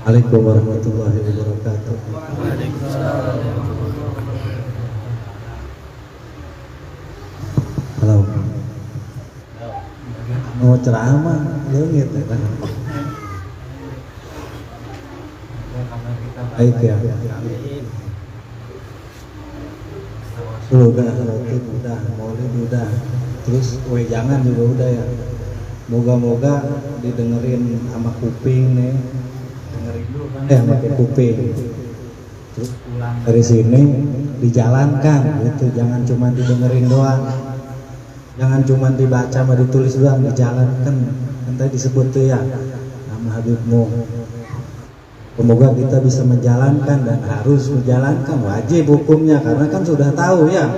Assalamualaikum warahmatullahi wabarakatuh. Halo. Mau ceramah, leungit ya. Baik ya. Udah, rutin udah, maulid udah. Terus wejangan juga udah ya. Moga-moga didengerin sama kuping nih. Pakai kuping. Terus pulang dari sini dijalankan gitu, jangan cuma didengerin doang, jangan cuma dibaca sama ditulis doang, dijalankan. Nanti disebut tuh ya nama Habibmu. Semoga kita bisa menjalankan dan harus menjalankan, wajib hukumnya karena kan sudah tahu ya.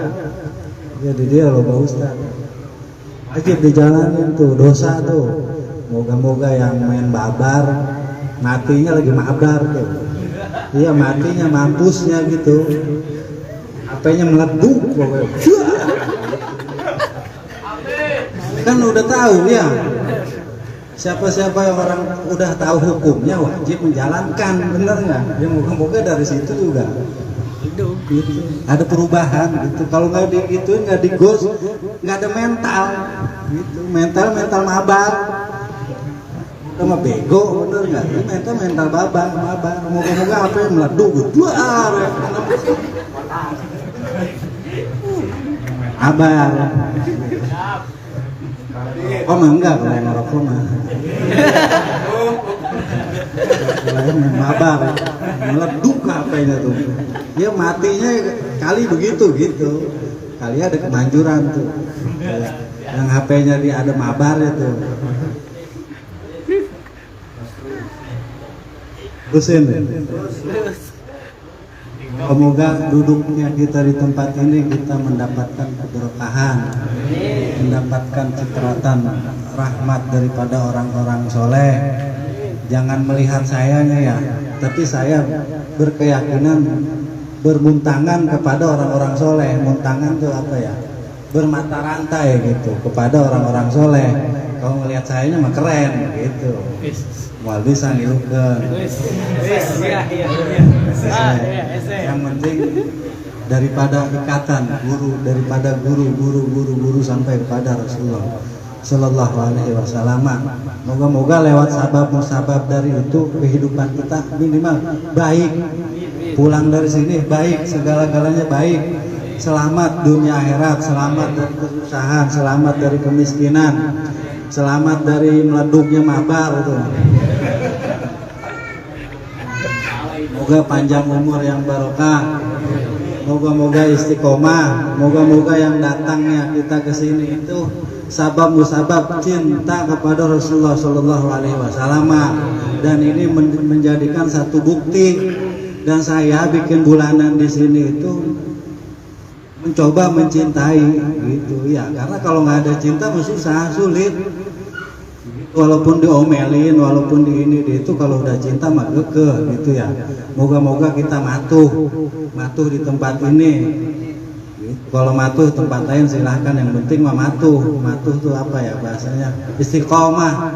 Jadi dia loh Pak Ustaz, wajib dijalanin tuh dosa tuh. Moga-moga yang main babar matinya lagi mabar tuh. Iya matinya mampusnya gitu. HP-nya meleduk pokoknya. Kan udah tahu ya. Siapa-siapa yang orang udah tahu hukumnya wajib menjalankan, bener nggak? Ya moga-moga dari situ juga gitu. Ada perubahan gitu. Kalau nggak digituin, nggak digos, nggak ada mental gitu. Mental mabar. Sama bego, bener nggak? Mental mabar. Moga-moga apa yang meleduk, duar. Abar. Oh enggak, kalau yang ngerokok mah. Kalau yang mabar, meleduk HP-nya tuh. Dia matinya kali begitu gitu. Kali ada kemanjuran tuh. Yang HP-nya dia ada mabar itu. Terusin. Semoga duduknya kita di tempat ini kita mendapatkan keberkahan, mendapatkan cipratan rahmat daripada orang-orang soleh. Jangan melihat sayanya ya, tapi saya berkeyakinan bermuntangan kepada orang-orang soleh. Muntangan itu apa ya? Bermata rantai gitu kepada orang-orang soleh. Kalau melihat sayanya mah keren gitu. Mau bisa ngilukeun. Yang penting daripada ikatan guru sampai kepada Rasulullah Sallallahu Alaihi Wasallam. Moga-moga lewat sabab-musabab dari itu kehidupan kita minimal baik. Pulang dari sini baik, segala-galanya baik. Selamat dunia akhirat, selamat dari kesusahan, selamat dari kemiskinan, selamat dari meleduknya mabar itu. Moga panjang umur yang barokah, moga-moga istiqomah, moga-moga yang datangnya kita ke sini itu sabab musabab cinta kepada Rasulullah Shallallahu Alaihi Wasallam, dan ini menjadikan satu bukti. Dan saya bikin bulanan di sini itu mencoba mencintai gitu ya, karena kalau nggak ada cinta susah, sulit. Walaupun diomelin, walaupun di ini di itu, kalau udah cinta mah kekeh gitu ya. Moga-moga kita matuh di tempat ini. Kalau matuh tempat lain silahkan, yang penting mah matuh tuh apa ya bahasanya, istiqomah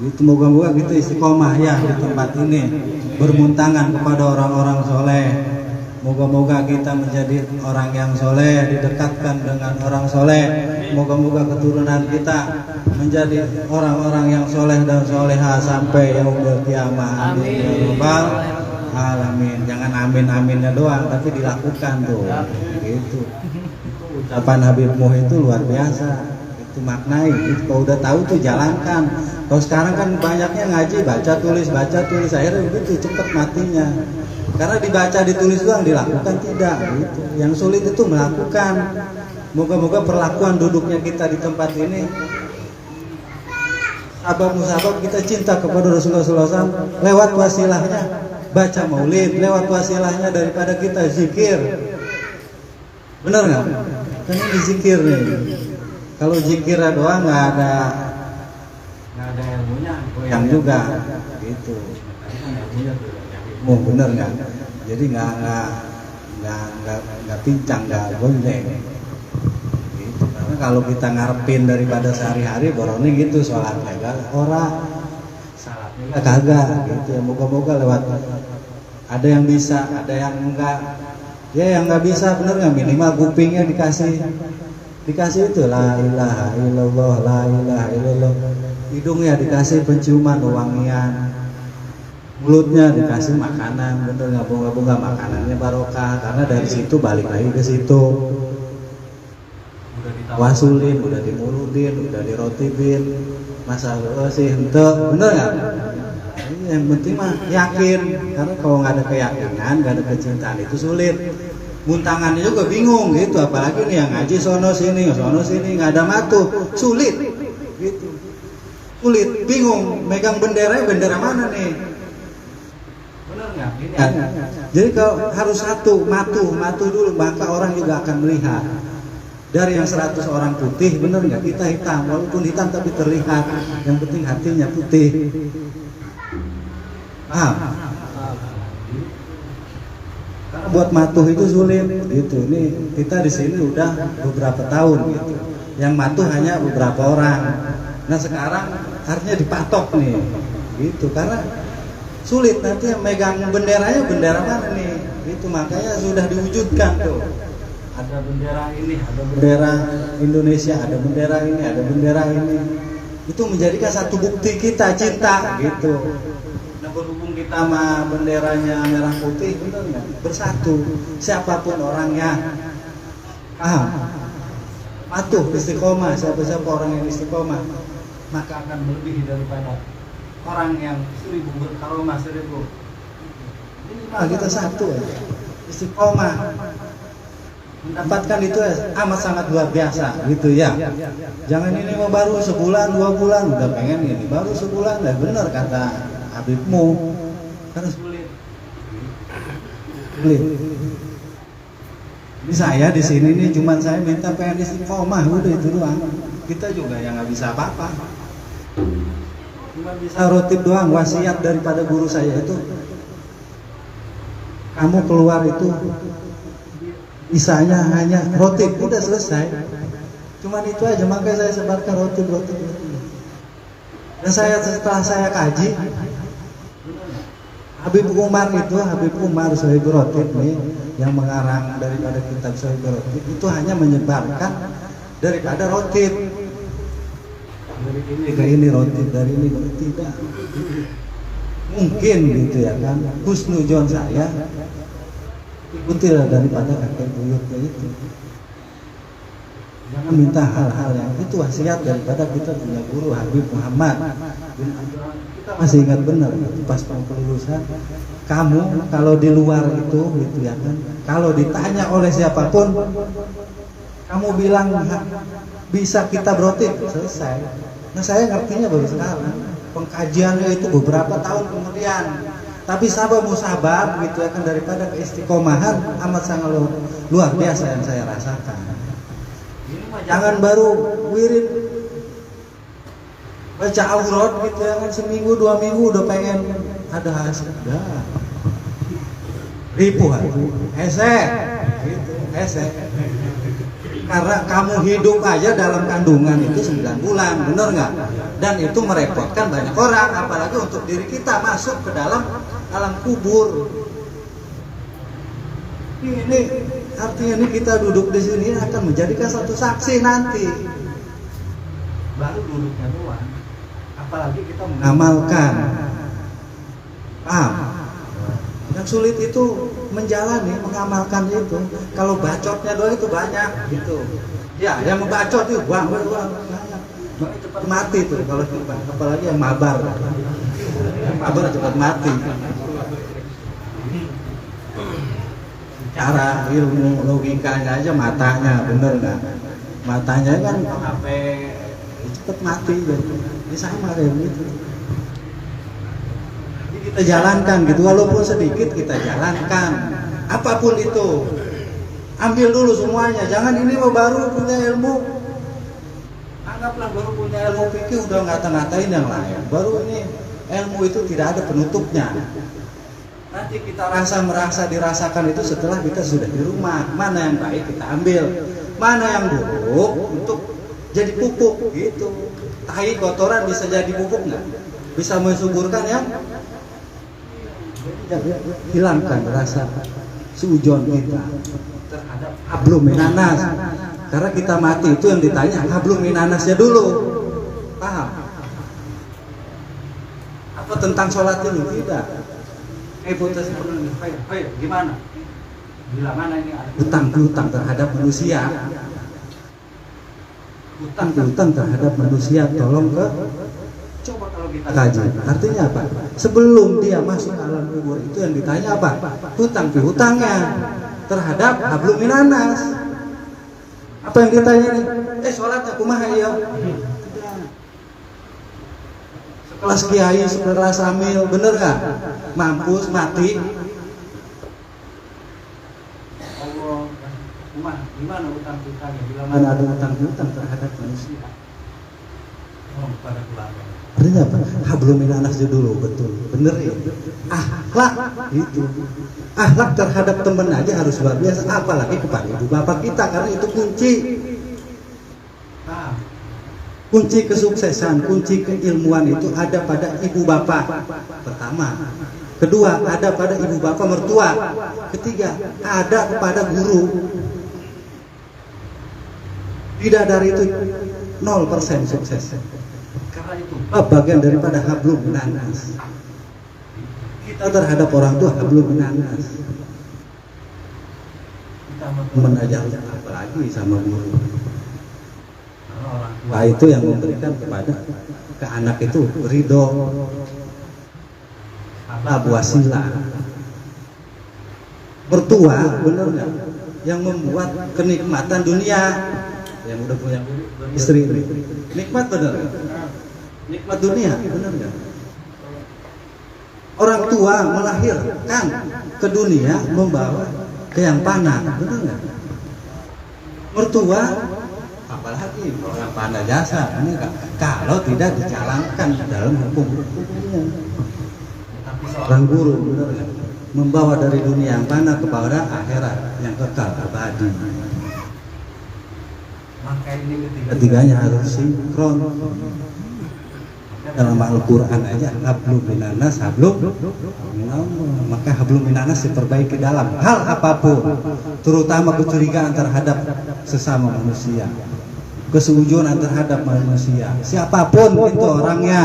gitu. Moga-moga kita istiqomah ya di tempat ini, bermuntangan kepada orang-orang soleh. Moga-moga kita menjadi orang yang soleh, didekatkan dengan orang soleh. Moga-moga keturunan kita menjadi orang-orang yang soleh dan soleha sampai yaumul kiamah. Amin ya rabbal alamin. Jangan amin-aminnya doang, tapi dilakukan tuh. Gitu. Ucapan Habibmu itu luar biasa. Itu maknai. Kalau udah tahu tuh jalankan. Kalau sekarang kan banyaknya ngaji, baca tulis, akhirnya begitu cepet matinya. Karena dibaca ditulis doang, dilakukan tidak gitu. Yang sulit itu melakukan. Moga-moga perlakuan duduknya kita di tempat ini, sabab-musabab kita cinta kepada Rasulullah SAW lewat wasilahnya baca maulid, lewat wasilahnya daripada kita zikir. Bener nggak? Kan ini zikir nih. Kalau zikir doang nggak ada ilmunya, goyang juga gitu. Mau bener nggak? Jadi nggak pincang, nggak goyang. Gitu. Karena kalau kita ngarepin daripada sehari-hari borongnya gitu sholatnya, orang salatnya kagak gitu ya. Moga-moga lewat ada yang bisa, ada yang enggak. Ya yang nggak bisa bener nggak, minimal kupingnya dikasih itu la ilaha illallah, la ilaha illallah. Hidungnya dikasih penciuman wangian, mulutnya dikasih makanan, bener nggak, bunga-bunga makanannya barokah, karena dari situ balik lagi ke situ. Udah ditawasulin, udah dimulutin, udah dirotibin, masa sih ente, bener nggak? Yang penting mah yakin, karena kalau nggak ada keyakinan, nggak ada kecintaan itu sulit. Muntangannya juga bingung gitu, apalagi nih yang ngaji sono sini nggak ada matu, sulit gitu, sulit, bingung, megang bendera mana nih, benar nggak? Jadi kalau harus satu matu dulu, maka orang juga akan melihat. Dari yang 100 orang putih, benar nggak? Kita hitam, walaupun hitam tapi terlihat, yang penting hatinya putih. Karena buat matuh itu sulit gitu. Ini kita di sini udah beberapa tahun gitu. Yang matuh hanya beberapa orang. Nah sekarang artinya dipatok nih gitu, karena sulit nanti yang megang benderanya bendera mana nih gitu. Makanya sudah diwujudkan tuh. Ada bendera ini, ada bendera Indonesia, ada bendera ini, ada bendera ini. Itu menjadikan satu bukti kita cinta gitu. Berhubung kita sama benderanya merah putih, benar nggak? Bersatu, siapapun orangnya, patuh, istiqomah. Siapa orang yang istiqomah, maka akan melebihi daripada orang yang 1000 berkaromah 1000. Ini kita satu ya, istiqomah. Mendapatkan itu ya, amat sangat luar biasa gitu ya. Jangan ini mau baru sebulan 2 bulan udah pengen ini, baru sebulan lah, benar kata Habibmu, karena sulit. Ini saya di sini nih, cuman saya minta pengen istiqomah, udah itu doang. Kita juga yang nggak bisa apa-apa, cuma bisa rotib doang. Wasiat daripada guru saya itu, kamu keluar itu bisanya hanya rotib, udah selesai. Cuman itu aja, makanya saya sebarkan rotib. Dan setelah saya kaji, Habib Umar Sohibul Rotib nih, yang mengarang daripada kitab Sohibul Rotib, itu hanya menyebarkan daripada rotib. Dari ini ke ini rotib, dari ini ke tidak. Mungkin gitu ya kan, husnudzon saya ikutilah daripada kakek buyutnya itu. Jangan minta hal-hal yang itu, wasiat daripada kita punya guru Habib Muhammad bin Abdul. Kita masih ingat benar pas kelulusan, kamu kalau di luar itu gitu ya kan, kalau ditanya oleh siapapun, kamu bilang bisa kita berotib, selesai. Nah saya ngertinya baru sekarang, pengkajiannya itu beberapa tahun kemudian. Tapi sabar musabar gitu ya kan, daripada keistiqomahan amat sangat luar biasa yang saya rasakan. Jangan baru wirid baca aurat gitu ya kan, seminggu 2 minggu udah pengen ada hasil, dah ribu esek gitu, esek. Karena kamu hidup aja dalam kandungan itu 9 bulan, bener nggak? Dan itu merepotkan banyak orang, apalagi untuk diri kita masuk ke dalam alam kubur. Ini artinya ini kita duduk di sini akan menjadikan satu saksi nanti. Baru duduknya doang, apalagi kita mengamalkan. Paham? Yang sulit itu menjalani, mengamalkan itu. Kalau bacotnya doang itu banyak gitu. Ya, yang membacot itu buang. Cepat mati tuh kalau cepat, apalagi yang mabar. Yang mabar cepat mati. Cara ilmu logikanya aja, matanya bener nggak? Matanya kan HP cepet mati gitu. Ini sama kayak gitu. Jadi kita jalankan gitu, walaupun sedikit kita jalankan. Apapun itu, ambil dulu semuanya. Jangan ini baru punya ilmu, anggaplah baru punya ilmu fikih udah ngata-ngatain yang lain. Baru ini ilmu itu tidak ada penutupnya. Nanti kita merasa dirasakan itu setelah kita sudah di rumah. Mana yang baik kita ambil, mana yang buruk untuk jadi pupuk gitu. Tahi kotoran bisa jadi pupuk nggak? bisa mensuburkan yang hilangkan rasa suujon kita terhadap hablum minanas. Karena kita mati itu yang ditanya hablum minanasnya dulu. Paham? Apa tentang sholat ini? Tidak. Hipotesa gimana? Bila mana ini ada hutang terhadap manusia. Hutang terhadap manusia, tolong coba kalau kita kaji. Artinya apa? Sebelum dia masuk alam kubur itu yang ditanya apa? Hutangnya terhadap hablum minanas. Apa yang ditanya nih? Sholatnya kumaha ya? Sekelas kiai, sekelas amil, bener gak? Mampus, mati. Allah, gimana utang-utangnya? Bila mana ada utang-utang terhadap manusia? Pada keluarga. Artinya apa? Hablum minanas dulu, betul, bener ya. Akhlak itu, akhlak terhadap teman aja harus luar biasa, apalagi kepada ibu bapak kita, karena itu kunci. Kunci kesuksesan, kunci keilmuan itu ada pada ibu bapak. Pertama, kedua ada pada ibu bapak mertua, ketiga ada kepada guru. Tidak dari itu 0% sukses. Karena itu bagian daripada hablum minanas. Kita terhadap orang tua hablum minanas. Kita mengajar apalagi sama guru. Nah itu yang memberikan kepada ke anak itu ridho, wasilah. Mertua benar nggak? Yang membuat kenikmatan dunia, yang udah punya istri ini nikmat benar nggak? Nikmat dunia benar nggak? Orang tua melahirkan ke dunia membawa ke yang panah, benar nggak? Mertua apalagi orang pandai jasa ini kalau tidak dijalankan dalam hukum seorang guru benar ya? Membawa dari dunia yang mana kepada akhirat yang kekal abadi. Maka ini ketiganya harus sinkron. Dalam Al-Quran aja hablum minanas hablum minallah. Maka hablum minanas diperbaiki dalam hal apapun, terutama kecurigaan terhadap sesama manusia, kesujudan terhadap manusia, siapapun itu orangnya.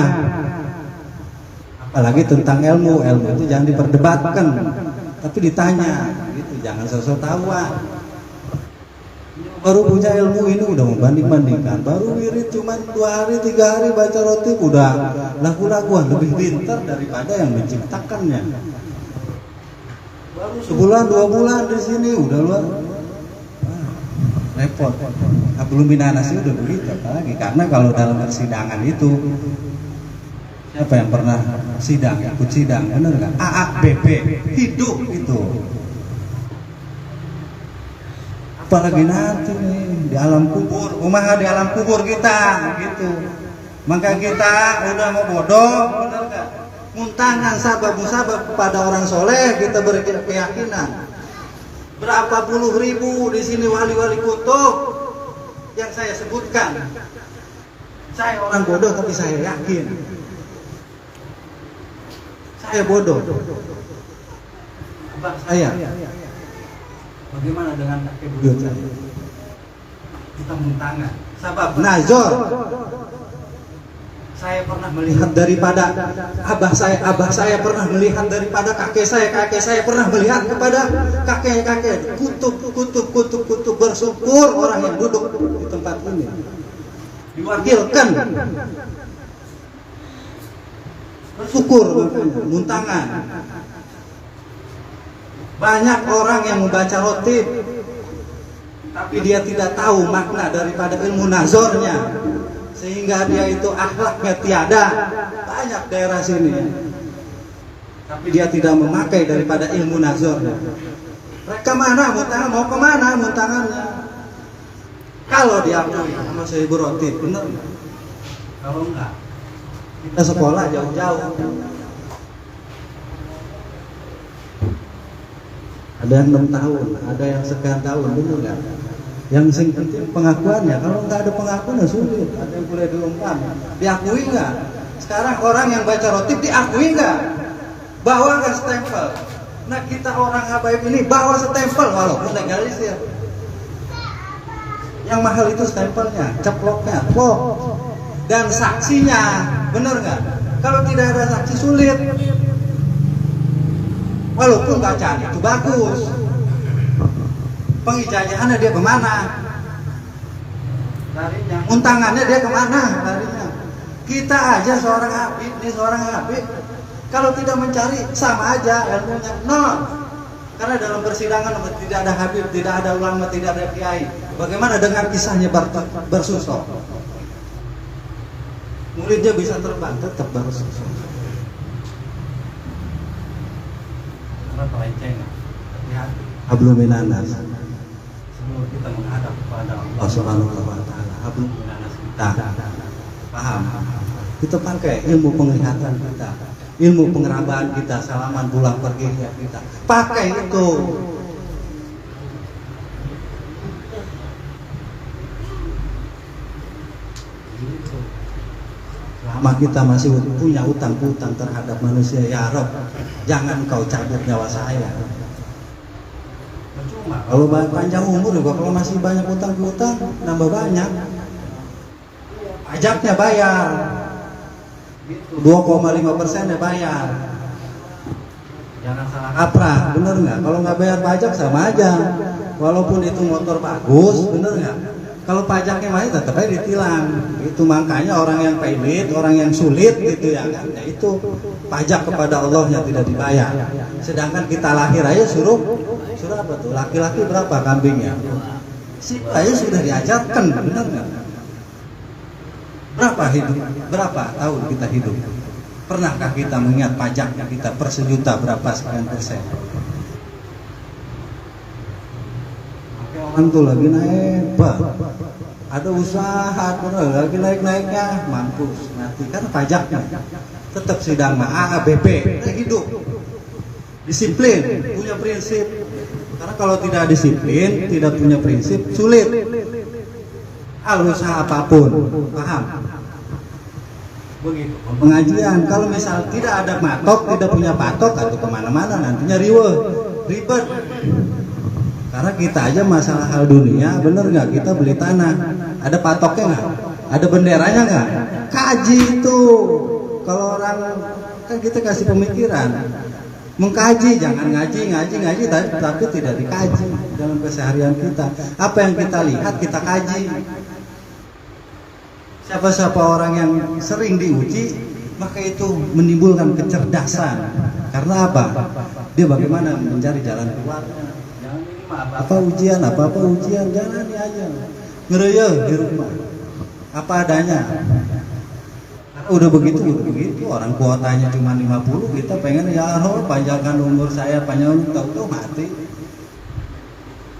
Apalagi tentang ilmu itu jangan diperdebatkan, tapi ditanya, gitu. Jangan sosok tawa. Baru punya ilmu ini udah membanding-bandingkan, baru wirid cuma 2 hari 3 hari baca roti udah laku-lakuan lebih pintar daripada yang menciptakannya. Baru sebulan 2 bulan di sini udah luar. Repot. Hablum minanas itu udah begitu apalagi karena kalau dalam persidangan itu siapa yang pernah sidang, ikut sidang, benar nggak? AABP hidup itu. Apalagi nanti nih di alam kubur, umaha di alam kubur kita, gitu. Maka kita udah mau bodoh, benar nggak? Muntangan sabab-musabab kepada orang soleh kita beri keyakinan. Berapa puluh ribu di sini wali-wali kutub yang saya sebutkan. Saya orang bodoh tapi saya yakin. Saya bodoh. Abang saya. Bagaimana dengan kakek buyut saya? Kita muntangan. Sabab nazar. Saya pernah melihat daripada abah saya pernah melihat daripada kakek saya pernah melihat kepada kakek kutub bersyukur orang yang duduk di tempat ini diwakilkan bersyukur muntangan. Banyak orang yang membaca khotib tapi dia tidak tahu makna daripada ilmu nazarnya, sehingga dia itu akhlaknya tiada. Banyak daerah sini tapi dia tidak memakai daripada ilmu nazarnya. Mereka mana muntangan, mau kemana muntangannya? Kalau diakui sama saya berotip, benar nggak? Kalau enggak, kita sekolah jauh-jauh. Ada yang 6 tahun, ada yang sekian tahun, benar nggak? Yang penting pengakuannya. Kalau nggak ada pengakuan sulit. Ada yang kuliah di UNPAD, diakui nggak? Sekarang orang yang baca rotib diakui nggak? Bawa nggak stempel? Nah kita orang habaib ini bawa stempel walaupun legalisir. Yang mahal itu stempelnya, ceploknya, plok, dan saksinya, bener nggak? Kalau tidak ada saksi sulit. Walaupun bacaan itu bagus, pengijazahannya dia kemana? Larinya. Untangannya dia kemana? Larinya. Kita aja seorang habib, ini seorang habib, kalau tidak mencari sama aja ilmunya nol. Karena dalam persidangan tidak ada habib, tidak ada ulama, tidak ada kiai. Bagaimana dengan kisahnya bersusuk? Muridnya bisa terbang, tetap bersusuk. Karena pelencengan, hati-hati. Hablum minanas. Sebelum kita menghadap kepada Allah Subhanahu wa taala, hablum minanas kita. Paham? Kita pakai ilmu penglihatan kita, ilmu pengerabaan kita, salaman pulang pergi kita. Pakai itu. Selama kita masih punya utang-utang terhadap manusia, ya Rob, jangan kau cabut nyawa saya. Kalau panjang umur juga, kalau masih banyak utang-utang, nambah banyak. Pajaknya bayar, 2,5% ya bayar. Jangan salah kaprah, bener nggak? Kalau nggak bayar pajak sama aja. Walaupun itu motor bagus, bener nggak? Kalau pajaknya masih tetap aja ditilang. Itu makanya orang yang pailit, orang yang sulit gitu ya kan? Ya itu pajak kepada Allah yang tidak dibayar. Sedangkan kita lahir aja suruh apa tuh? Laki-laki berapa kambingnya? Si aja sudah diajarkan, bener nggak? Berapa hidup? Berapa tahun kita hidup? Pernahkah kita mengingat pajaknya kita per sejuta berapa sekian persen? Orang tuh lagi naik, ada usaha, lagi naik-naiknya, mampus nanti kan pajaknya. Tetap sidang A, B, B, hidup. Disiplin, punya prinsip. Karena kalau tidak disiplin, tidak punya prinsip, sulit. Usaha apapun, paham? Begitu. Pengajian, kalau misal tidak ada matok, tidak punya patok atau kemana-mana, nantinya ribet. Karena kita aja masalah hal dunia, bener nggak? Kita beli tanah, ada patoknya nggak? Ada benderanya nggak? Kaji itu. Kalau orang kan kita kasih pemikiran, mengkaji, jangan ngaji, tapi tidak dikaji dalam keseharian kita. Apa yang kita lihat kita kaji. Siapa-siapa orang yang sering diuji, maka itu menimbulkan kecerdasan. Karena apa? Dia bagaimana mencari jalan keluarnya. Apa ujian, jalani aja. Ngereyeh di rumah. Apa adanya. Udah begitu. Orang kuotanya cuma 50, kita pengen ya Allah panjangkan umur saya, panjang tahu-tahu mati.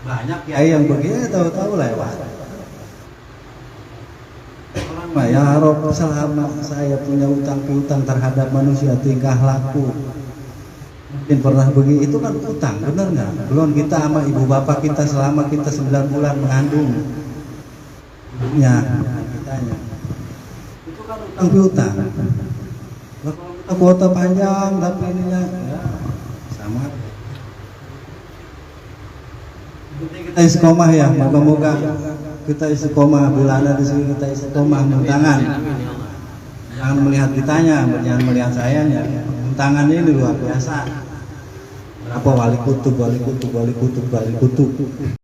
Banyak ya yang begitu tahu-tahu lewat. Ya Rob, selama saya punya utang-utang terhadap manusia, tingkah laku mungkin pernah begini, itu kan utang, bener nggak? Belum kita sama ibu bapak kita selama kita 9 bulan mengandung ya kitanya, itu kan utang piutang. Kita kuota panjang tapi ininya ya, sama. Kita istiqomah ya, moga-moga kita istiqomah bulanan di sini, kita istiqomah muntangan. Jangan melihat kitanya, jangan melihat sayanya. Muntangan ini luar biasa. Berapa wali kutub.